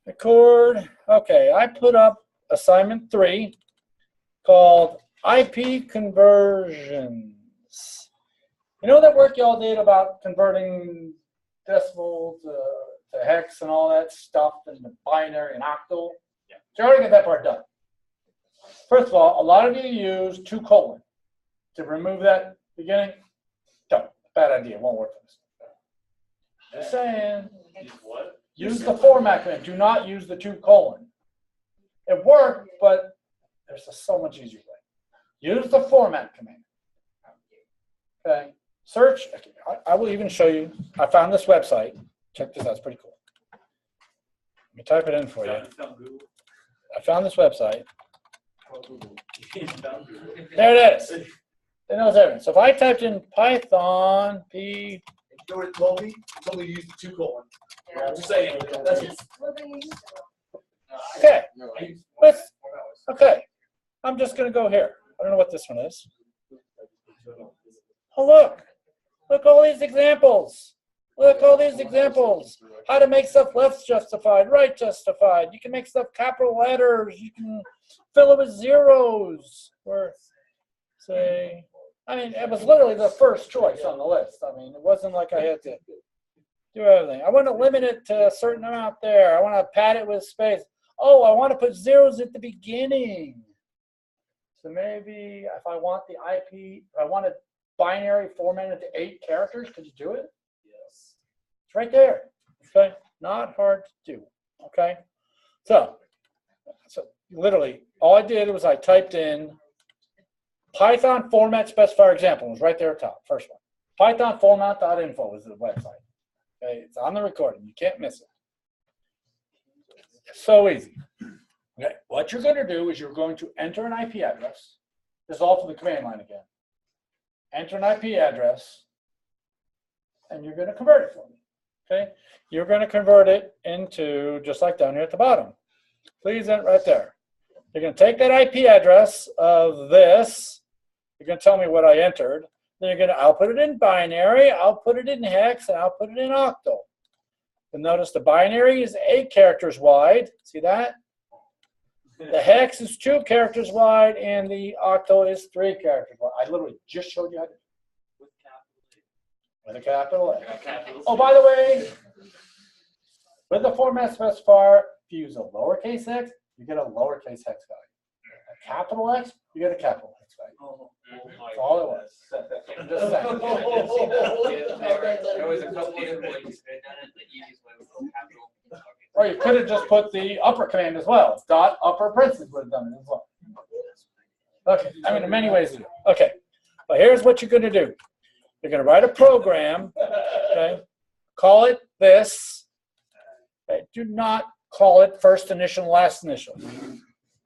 Record. Okay, I put up assignment 3 called IPConversions. You know that work y'all did about converting decimal to hex and all that stuff and the binary and octal? Yeah. So you already got that part done. First of all, a lot of you use 2:. To remove that beginning, don't. Bad idea. Won't work for this. Just saying. Use what? Use the format command. Do not use the 2:. It worked, but there's a so much easier way. Use the format command. Okay. Search. Okay. I will even show you. I found this website. Check this out. It's pretty cool. Let me type it in for you. I found this website. There it is. It knows everything. So if I typed in Python P. You know what it told me? It told me to use the 2:. I'm just saying. That's it. Okay. Okay. I'm just going to go here. I don't know what this one is. Oh, look. Look all these examples. Look all these examples. How to make stuff left justified, right justified. You can make stuff capital letters. You can fill it with zeros. Or say, I mean, it was literally the first choice on the list. I mean, it wasn't like I had to do everything. I want to limit it to a certain amount there. I want to pad it with space. Oh, I want to put zeros at the beginning. So maybe if I want the IP, if I want a binary formatted to 8 characters, could you do it? Yes. It's right there. Okay, not hard to do. Okay, so literally all I did was I typed in Python format specifier example. It was right there at the top, first one. Python format.info is the website. Okay, it's on the recording. You can't miss it. It's so easy. Okay, what you're going to do is you're going to enter an IP address. This is all from the command line again. Enter an IP address, and you're going to convert it for me. Okay, you're going to convert it into just like down here at the bottom. Please enter right there. You're going to take that IP address of this. You're going to tell me what I entered. Then you're going to output it in binary, output it in hex, and output it in octal. You'll notice the binary is 8 characters wide. See that? The hex is 2 characters wide, and the octal is 3 characters wide. I literally just showed you how to do it. With a capital A. Oh, by the way, with the format specifier, if you use a lowercase x, you get a lowercase hex value. A capital X, you get a capital X value. That's all it was. I'm just saying. There was a couple different ways you could have done it. The easiest way was capital. Or you could have just put the upper command as well. Dot upper parentheses would have done it as well. Okay, I mean, in many ways to do. Okay, but here's what you're going to do. You're going to write a program. Okay, call it this. Okay, do not call it first initial, last initial.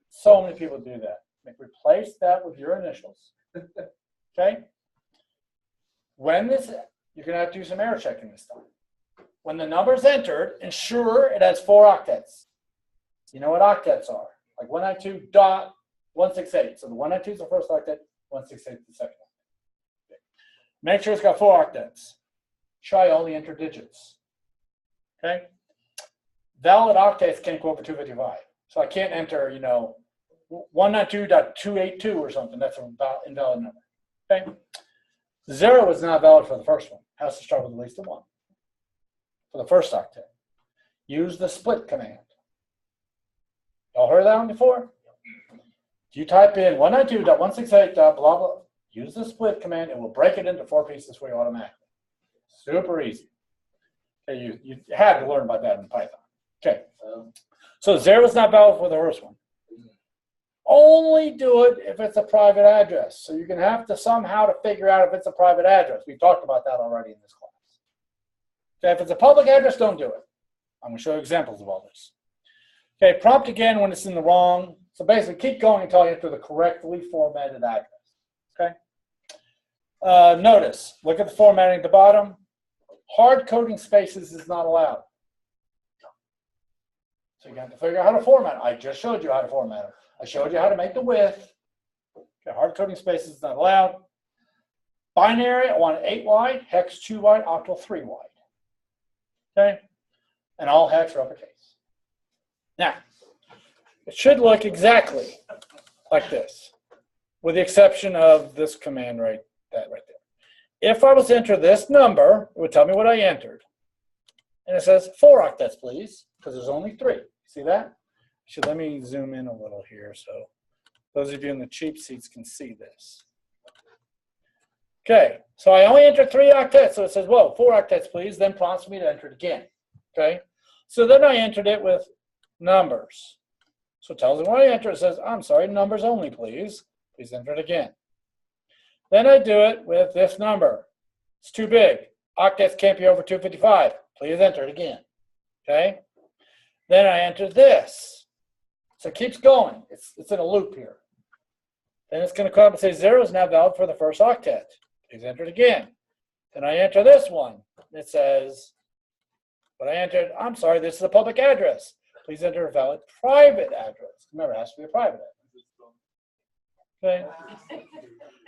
So many people do that. Like, replace that with your initials. Okay. When this, you're going to have to do some error checking this time. When the number's entered, ensure it has 4 octets. You know what octets are? Like 192.168. So the 192 is the first octet, 168 is the second octet. Okay. Make sure it's got 4 octets. Try only enter digits. Okay? Valid octets can't go over 255. So I can't enter, 192.282 or something. That's an invalid number. Okay? 0 is not valid for the first one. It has to start with at least a 1. For the first octet. Use the split command. Y'all heard that one before? If you type in 192.168. Blah, blah, use the split command. It will break it into 4 pieces for you automatically. Super easy. Okay, you had to learn about that in Python. Okay. So 0 is not valid for the first one. Only do it if it's a private address. So you're going to have to somehow to figure out if it's a private address. We talked about that already in this class. Okay, if it's a public address, don't do it. I'm going to show you examples of all this. Okay, prompt again when it's in the wrong. So basically, keep going until you enter the correctly formatted address. Okay. Notice, look at the formatting at the bottom. Hard coding spaces is not allowed. So you have to figure out how to format it. I just showed you how to format it. I showed you how to make the width. Okay, hard coding spaces is not allowed. Binary, I want it 8 wide, hex 2 wide, octal 3 wide. Okay? And all hex are uppercase. Now, it should look exactly like this, with the exception of this command right there. If I was to enter this number, it would tell me what I entered. And it says 4 octets, please, because there's only 3. See that? Let me zoom in a little here so those of you in the cheap seats can see this. Okay, so I only entered 3 octets, so it says, whoa, 4 octets, please, then prompts me to enter it again. Okay, so then I entered it with numbers. So it tells me when I enter, it says, I'm sorry, numbers only, please. Please enter it again. Then I do it with this number. It's too big. Octets can't be over 255. Please enter it again. Okay, then I enter this. So it keeps going. It's in a loop here. Then it's going to come up and say 0 is now valid for the first octet. Please enter it again. Then I enter this one. It says, what I entered, I'm sorry, this is a public address. Please enter a valid private address. Remember, it has to be a private address. Okay.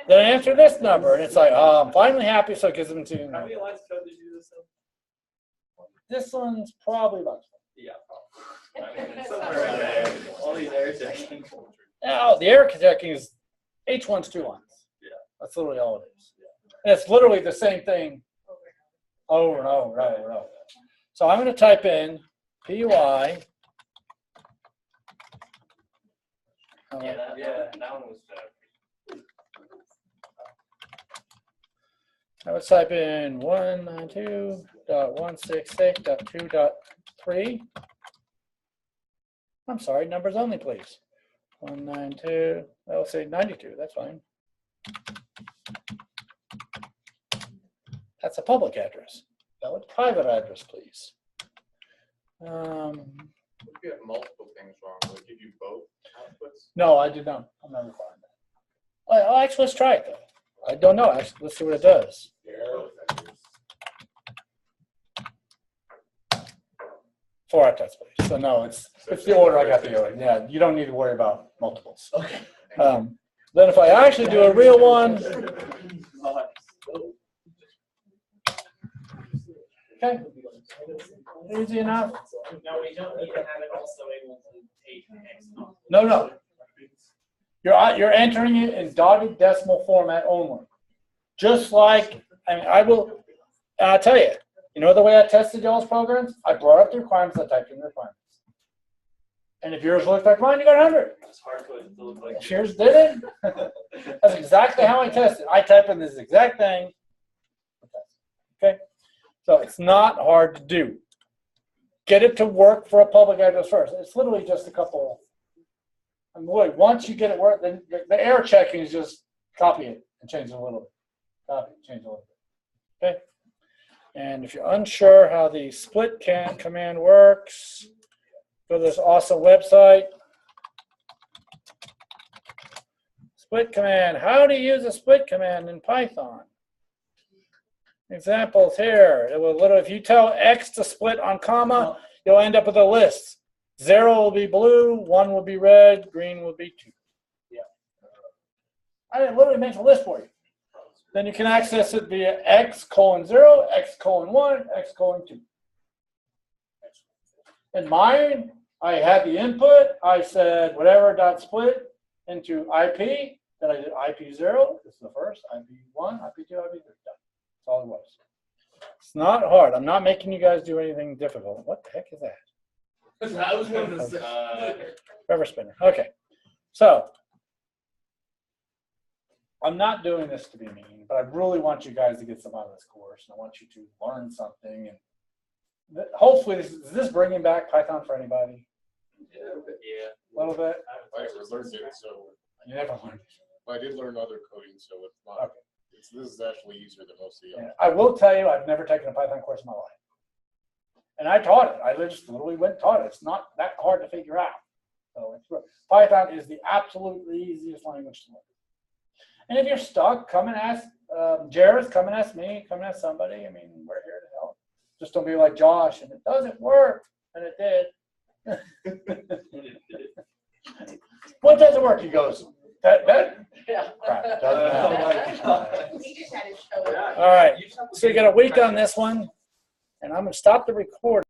Then I enter this number, and it's like, I'm finally happy, so it gives them to you. How many lines of code did you do this in? This one's probably about. Yeah, probably. Somewhere around there. All these error checking. Now, the error checking is H1's 2 lines. Yeah. That's literally all it is. Yeah. And it's literally the same thing over and over and over and over. So I'm going to type in PY. that one was I would type in 192.168.2.3. I'm sorry, numbers only, please. 192, I'll say 92, that's fine. That's a public address. Valid private address, please. If you have multiple things wrong, will it give you both outputs? No, I did not. I'm not requiring that. Well, actually, let's try it though. I don't know. Actually, let's see what it does. Four octets, please. So no, it's the order I got the order. Yeah, you don't need to worry about multiples. Okay. Then if I actually do a real one, okay, easy enough. No, we don't need to have it also able to take X. No. You're entering it in dotted decimal format only. Just like, I'll tell you, the way I tested y'all's programs? I brought up the requirements, I typed in the requirements. And if yours looked like mine, you got 100. It's hard for it to look like Yours didn't. That's exactly how I tested. I type in this exact thing. Okay? So it's not hard to do. Get it to work for a public address first. It's literally just a couple. And boy, once you get it work, then the error checking is just copy it and change it a little bit. Copy it, change it a little bit. Okay? And if you're unsure how the split command works, go to this awesome website. Split command. How to use a split command in Python. Examples here. It will literally, if you tell X to split on comma, you'll end up with a list. 0 will be blue, 1 will be red, green will be 2. Yeah. And it literally makes a list for you. Then you can access it via X:0, X:1, X:2. In mine, I had the input. I said whatever dot split into IP. Then I did IP0. This is the first. IP1, IP2, IP3. That's all it was. It's not hard. I'm not making you guys do anything difficult. What the heck is that? I was going to say. River spinner. Okay. So I'm not doing this to be mean, but I really want you guys to get some out of this course, and I want you to learn something. And hopefully, is this bringing back Python for anybody? Yeah. A little bit. I never learned it, so You never learned it. I did learn other coding, so it's not. Okay. This is actually easier than most of the others. I will tell you, I've never taken a Python course in my life. And I taught it. I just literally went and taught it. It's not that hard to figure out. So Python is the absolutely easiest language to learn. And if you're stuck, come and ask Jared, come and ask me, come and ask somebody. We're here to help. Just don't be like Josh, and it doesn't work. And it did. What doesn't work? He goes, that crap, doesn't matter. He just had his show. All right. So you got a week on this one. And I'm going to stop the recording.